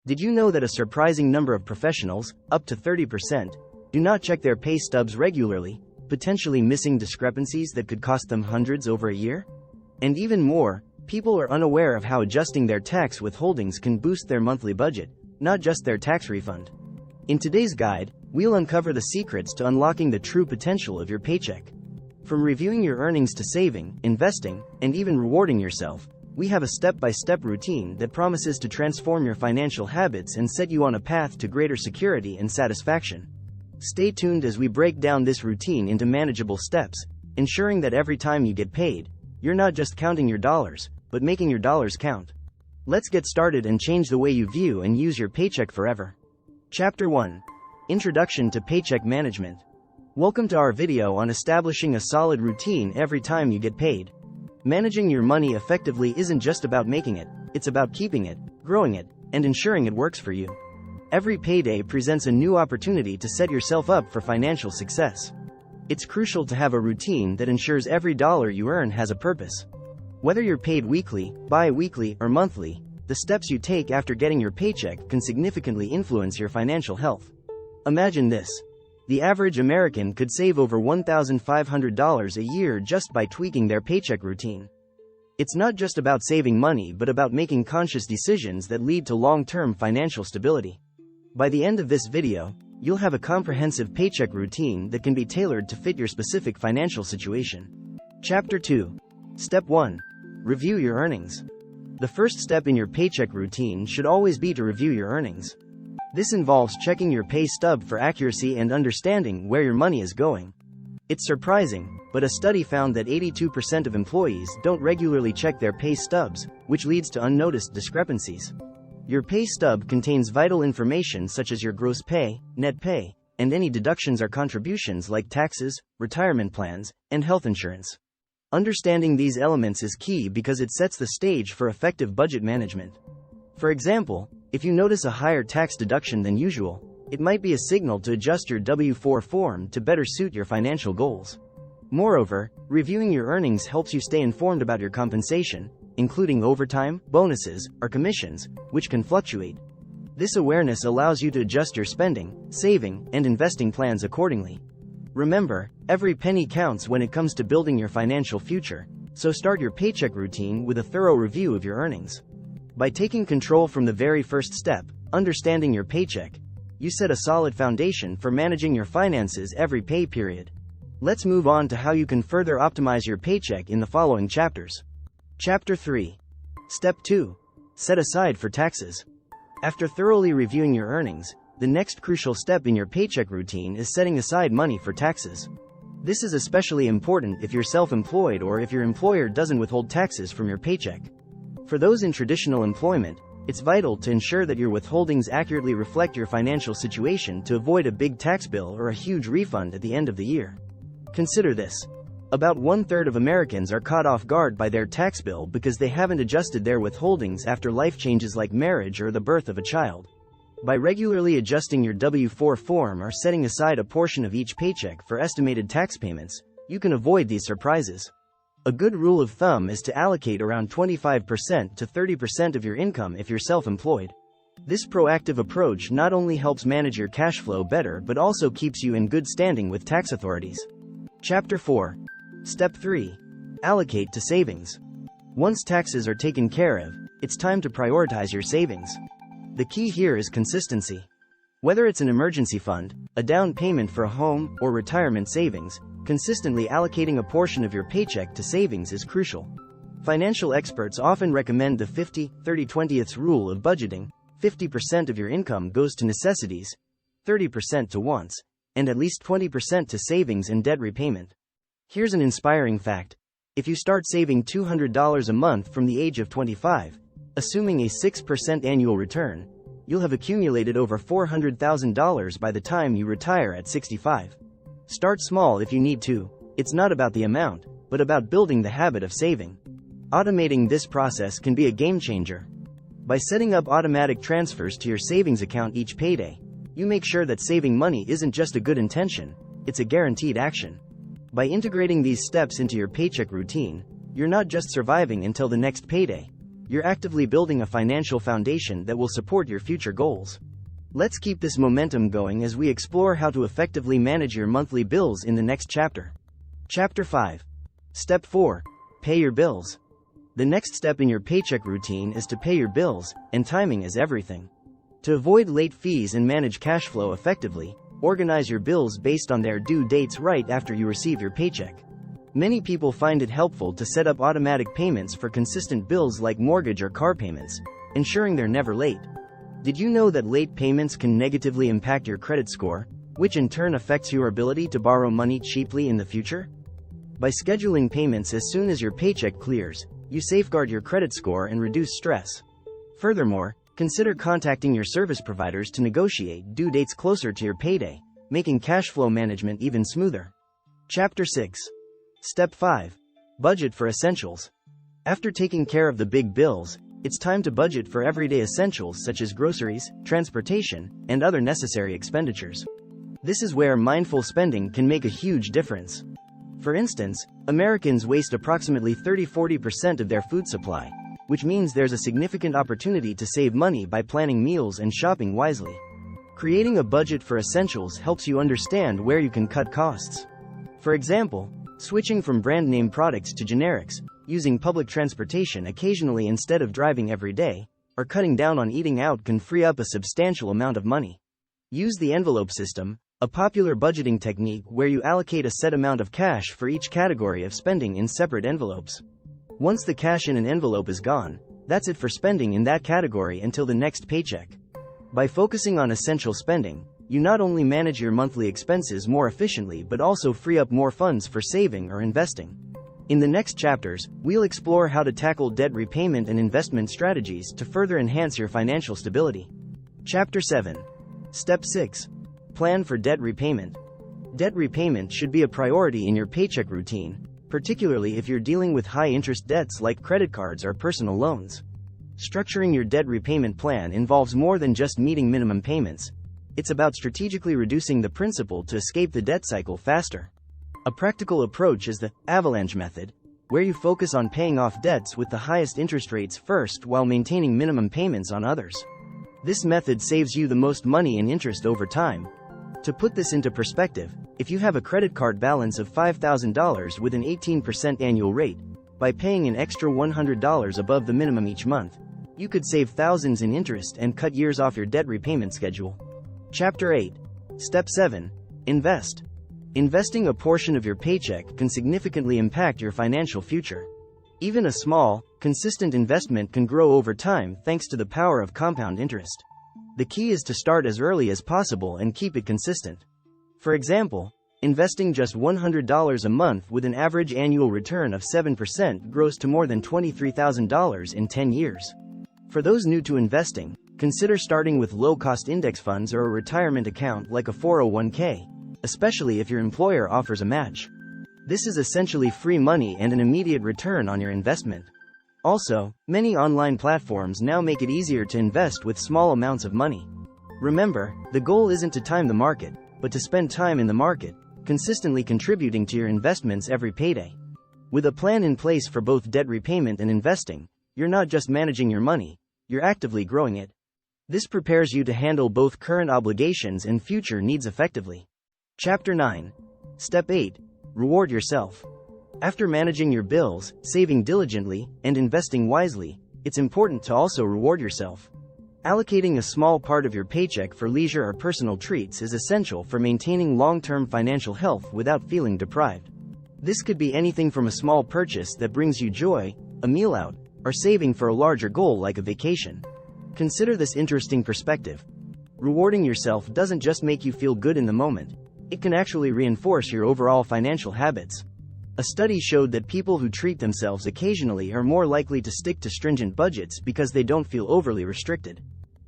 Did you know that a surprising number of professionals, up to 30%, do not check their pay stubs regularly, potentially missing discrepancies that could cost them hundreds over a year? And even more, people are unaware of how adjusting their tax withholdings can boost their monthly budget, not just their tax refund. In today's guide, we'll uncover the secrets to unlocking the true potential of your paycheck. From reviewing your earnings to saving, investing, and even rewarding yourself, we have a step-by-step routine that promises to transform your financial habits and set you on a path to greater security and satisfaction. Stay tuned as we break down this routine into manageable steps, ensuring that every time you get paid, you're not just counting your dollars, but making your dollars count. Let's get started and change the way you view and use your paycheck forever. Chapter 1. Introduction to Paycheck Management. Welcome to our video on establishing a solid routine every time you get paid. Managing your money effectively isn't just about making it, it's about keeping it, growing it, and ensuring it works for you. Every payday presents a new opportunity to set yourself up for financial success. It's crucial to have a routine that ensures every dollar you earn has a purpose. Whether you're paid weekly, bi-weekly, or monthly, the steps you take after getting your paycheck can significantly influence your financial health. Imagine this. The average American could save over $1,500 a year just by tweaking their paycheck routine. It's not just about saving money but about making conscious decisions that lead to long-term financial stability. By the end of this video, you'll have a comprehensive paycheck routine that can be tailored to fit your specific financial situation. Chapter 2. Step 1. Review your earnings. The first step in your paycheck routine should always be to review your earnings. This involves checking your pay stub for accuracy and understanding where your money is going. It's surprising, but a study found that 82% of employees don't regularly check their pay stubs, which leads to unnoticed discrepancies. Your pay stub contains vital information such as your gross pay, net pay, and any deductions or contributions like taxes, retirement plans, and health insurance. Understanding these elements is key because it sets the stage for effective budget management. For example, if you notice a higher tax deduction than usual, it might be a signal to adjust your W-4 form to better suit your financial goals. Moreover, reviewing your earnings helps you stay informed about your compensation, including overtime, bonuses, or commissions, which can fluctuate. This awareness allows you to adjust your spending, saving, and investing plans accordingly. Remember, every penny counts when it comes to building your financial future, so start your paycheck routine with a thorough review of your earnings. By taking control from the very first step, understanding your paycheck, you set a solid foundation for managing your finances every pay period. Let's move on to how you can further optimize your paycheck in the following chapters. Chapter 3. Step 2. Set aside for taxes. After thoroughly reviewing your earnings, the next crucial step in your paycheck routine is setting aside money for taxes. This is especially important if you're self-employed or if your employer doesn't withhold taxes from your paycheck. For those in traditional employment, it's vital to ensure that your withholdings accurately reflect your financial situation to avoid a big tax bill or a huge refund at the end of the year. Consider this. About 1/3 of Americans are caught off guard by their tax bill because they haven't adjusted their withholdings after life changes like marriage or the birth of a child. By regularly adjusting your W-4 form or setting aside a portion of each paycheck for estimated tax payments, you can avoid these surprises. A good rule of thumb is to allocate around 25% to 30% of your income if you're self-employed. This proactive approach not only helps manage your cash flow better but also keeps you in good standing with tax authorities. Chapter 4. Step 3. Allocate to savings. Once taxes are taken care of, it's time to prioritize your savings. The key here is consistency. Whether it's an emergency fund, a down payment for a home, or retirement savings, consistently allocating a portion of your paycheck to savings is crucial. Financial experts often recommend the 50-30-20 rule of budgeting. 50% of your income goes to necessities, 30% to wants, and at least 20% to savings and debt repayment. Here's an inspiring fact. If you start saving $200 a month from the age of 25, assuming a 6% annual return, you'll have accumulated over $400,000 by the time you retire at 65. Start small if you need to. It's not about the amount, but about building the habit of saving. Automating this process can be a game changer. By setting up automatic transfers to your savings account each payday, you make sure that saving money isn't just a good intention, it's a guaranteed action. By integrating these steps into your paycheck routine, you're not just surviving until the next payday. you're actively building a financial foundation that will support your future goals. Let's keep this momentum going as we explore how to effectively manage your monthly bills in the next chapter. Chapter 5. Step 4. Pay your bills. The next step in your paycheck routine is to pay your bills, and timing is everything. To avoid late fees and manage cash flow effectively, organize your bills based on their due dates right after you receive your paycheck. Many people find it helpful to set up automatic payments for consistent bills like mortgage or car payments, ensuring they're never late. Did you know that late payments can negatively impact your credit score, which in turn affects your ability to borrow money cheaply in the future? By scheduling payments as soon as your paycheck clears, you safeguard your credit score and reduce stress. Furthermore, consider contacting your service providers to negotiate due dates closer to your payday, making cash flow management even smoother. Chapter 6. Step 5. Budget for essentials. After taking care of the big bills, it's time to budget for everyday essentials such as groceries, transportation, and other necessary expenditures. This is where mindful spending can make a huge difference. For instance, Americans waste approximately 30–40% of their food supply, which means there's a significant opportunity to save money by planning meals and shopping wisely. Creating a budget for essentials helps you understand where you can cut costs. For example, switching from brand name products to generics, using public transportation occasionally instead of driving every day, or cutting down on eating out can free up a substantial amount of money. Use the envelope system, a popular budgeting technique where you allocate a set amount of cash for each category of spending in separate envelopes. Once the cash in an envelope is gone, that's it for spending in that category until the next paycheck. By focusing on essential spending, you not only manage your monthly expenses more efficiently but also free up more funds for saving or investing. In the next chapters, we'll explore how to tackle debt repayment and investment strategies to further enhance your financial stability. Chapter 7. Step 6. Plan for debt repayment. Debt repayment should be a priority in your paycheck routine, particularly if you're dealing with high-interest debts like credit cards or personal loans. Structuring your debt repayment plan involves more than just meeting minimum payments. It's about strategically reducing the principal to escape the debt cycle faster. A practical approach is the avalanche method, where you focus on paying off debts with the highest interest rates first while maintaining minimum payments on others. This method saves you the most money in interest over time. To put this into perspective, if you have a credit card balance of $5,000 with an 18% annual rate, by paying an extra $100 above the minimum each month, you could save thousands in interest and cut years off your debt repayment schedule. Chapter 8. Step 7. Invest. Investing a portion of your paycheck can significantly impact your financial future. Even a small, consistent investment can grow over time thanks to the power of compound interest. The key is to start as early as possible and keep it consistent. For example, investing just $100 a month with an average annual return of 7% grows to more than $23,000 in 10 years. For those new to investing, consider starting with low-cost index funds or a retirement account like a 401k, especially if your employer offers a match. This is essentially free money and an immediate return on your investment. Also, many online platforms now make it easier to invest with small amounts of money. Remember, the goal isn't to time the market, but to spend time in the market, consistently contributing to your investments every payday. With a plan in place for both debt repayment and investing, you're not just managing your money, you're actively growing it. This prepares you to handle both current obligations and future needs effectively. Chapter 9. Step 8. Reward yourself. After managing your bills, saving diligently, and investing wisely, it's important to also reward yourself. Allocating a small part of your paycheck for leisure or personal treats is essential for maintaining long-term financial health without feeling deprived. This could be anything from a small purchase that brings you joy, a meal out, or saving for a larger goal like a vacation. Consider this interesting perspective. Rewarding yourself doesn't just make you feel good in the moment, it can actually reinforce your overall financial habits. A study showed that people who treat themselves occasionally are more likely to stick to stringent budgets because they don't feel overly restricted.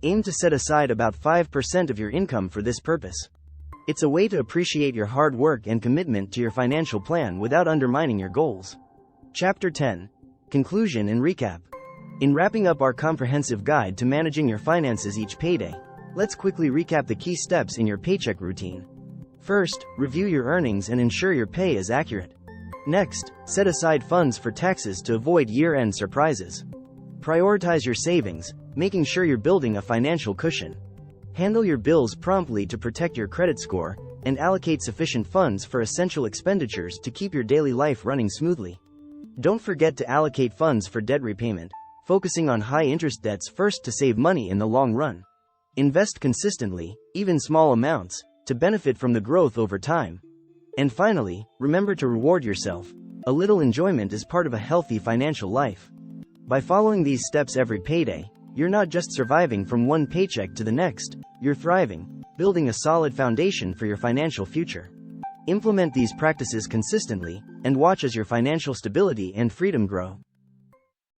Aim to set aside about 5% of your income for this purpose. It's a way to appreciate your hard work and commitment to your financial plan without undermining your goals. Chapter 10. Conclusion and recap. In wrapping up our comprehensive guide to managing your finances each payday, let's quickly recap the key steps in your paycheck routine. First, review your earnings and ensure your pay is accurate. Next, set aside funds for taxes to avoid year-end surprises. Prioritize your savings, making sure you're building a financial cushion. Handle your bills promptly to protect your credit score, and allocate sufficient funds for essential expenditures to keep your daily life running smoothly. Don't forget to allocate funds for debt repayment, focusing on high-interest debts first to save money in the long run. Invest consistently, even small amounts, to benefit from the growth over time. And finally, remember to reward yourself. A little enjoyment is part of a healthy financial life. By following these steps every payday, you're not just surviving from one paycheck to the next, you're thriving, building a solid foundation for your financial future. Implement these practices consistently, and watch as your financial stability and freedom grow.